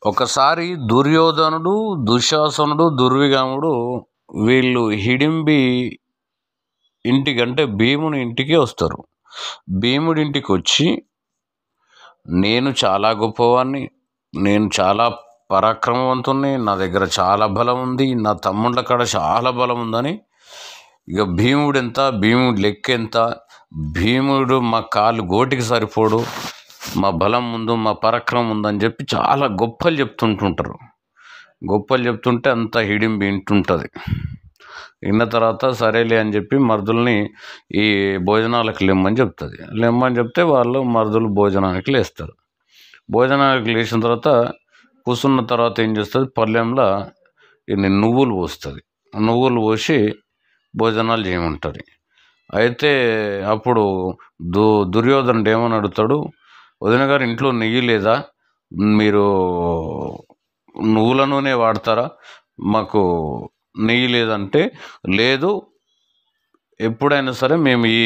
ఒకసారి దుర్యోధనుడు, దుశ్శాసనుడు, దుర్విగాముడు వీళ్ళు హిడింబి ఇంటికంటే భీముని ఇంటికి వస్తారు. భీముడి ఇంటికి వచ్చి, నేను చాలా గొప్పవాడిని, నేను చాలా పరాక్రమవంతుణ్ణి, నా దగ్గర చాలా బలం ఉంది, నా తమ్ముళ్ళ కాడ చాలా బలం ఉందని, ఇక భీముడు ఎంత, భీముడు లెక్క ఎంత, భీముడు మా కాలు గోటికి సరిపోడు, మా బలం ముందు మా పరాక్రమం ఉందని చెప్పి చాలా గొప్పలు చెప్తుంటుంటారు. గొప్పలు చెప్తుంటే అంతా హిడింబి వింటుంటుంది. విన్న తర్వాత సరేలే అని చెప్పి మరుదుల్ని ఈ భోజనాలకు లెమ్మని చెప్తుంది. లెమ్మని చెప్తే వాళ్ళు మరుదులు భోజనానికి లేస్తారు. భోజనానికి లేచిన తర్వాత కూర్చున్న తర్వాత ఏం చేస్తుంది, పళ్ళెంలో ఇన్ని నువ్వులు పోస్తుంది. నువ్వులు పోసి భోజనాలు చేయమంటుంది. అయితే అప్పుడు దుర్యోధనుడు ఏమని అడుగుతాడు, వదిన గారు ఇంట్లో నెయ్యి లేదా, మీరు నువ్వుల నూనె వాడతారా, మాకు నెయ్యి లేదంటే, లేదు ఎప్పుడైనా సరే మేము ఈ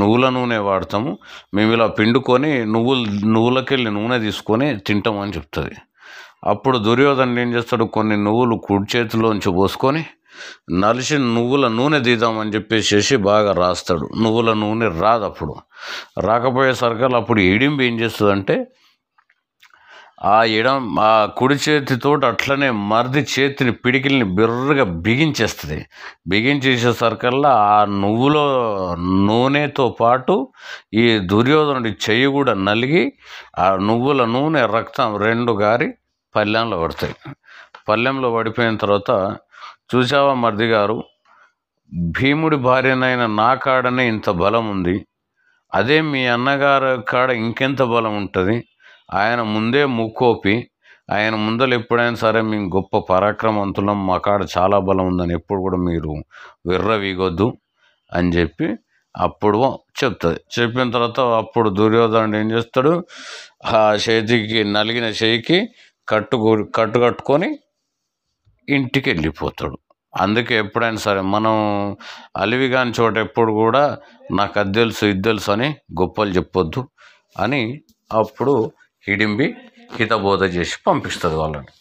నువ్వుల నూనె వాడతాము, మేము ఇలా పిండుకొని నువ్వులకెళ్ళి నూనె తీసుకొని తింటామని చెప్తుంది. అప్పుడు దుర్యోధనుడు ఏం చేస్తాడు, కొన్ని నువ్వులు కుడి చేతిలోంచి పోసుకొని నలిసి నువ్వుల నూనె తీద్దామని చెప్పేసి బాగా రాస్తాడు. నువ్వుల నూనె రాదు. అప్పుడు రాకపోయేసరికి అప్పుడు హిడింబి ఏం చేస్తుందంటే, ఆ కుడి చేతితో అట్లనే మరిది చేతిని పిడికిల్ని బిర్రగా బిగించేస్తుంది. బిగించేసేసరికల్లా ఆ నువ్వులో నూనెతో పాటు ఈ దుర్యోధనుడి చెయ్యి కూడా నలిగి ఆ నువ్వుల నూనె రక్తం రెండు గారి పళ్ళెంలో పడతాయి. పళ్ళెంలో పడిపోయిన తర్వాత, చూసావా మరిది గారు, భీముడి భార్యనైన నా కాడనే ఇంత బలం ఉంది, అదే మీ అన్నగారి కాడ ఇంకెంత బలం ఉంటుంది, ఆయన ముందే ముక్కోపి, ఆయన ముందలు ఎప్పుడైనా సరే మేము గొప్ప పరాక్రమవంతులం, మా కాడ చాలా బలం ఉందని ఎప్పుడు కూడా మీరు విర్రవీగొద్దు అని చెప్పి అప్పుడు చెప్తుంది. చెప్పిన తర్వాత అప్పుడు దుర్యోధనుడు ఏం చేస్తాడు, ఆ చేతికి నలిగిన చేయికి కట్టుకొని ఇంటికి వెళ్ళిపోతాడు. అందుకే ఎప్పుడైనా సరే మనం అలివి కాని చోట ఎప్పుడు కూడా నాకు అది తెలుసు ఇది తెలుసు అని గొప్పలు చెప్పొద్దు అని అప్పుడు హిడింబి హితబోధ చేసి పంపిస్తుంది వాళ్ళని.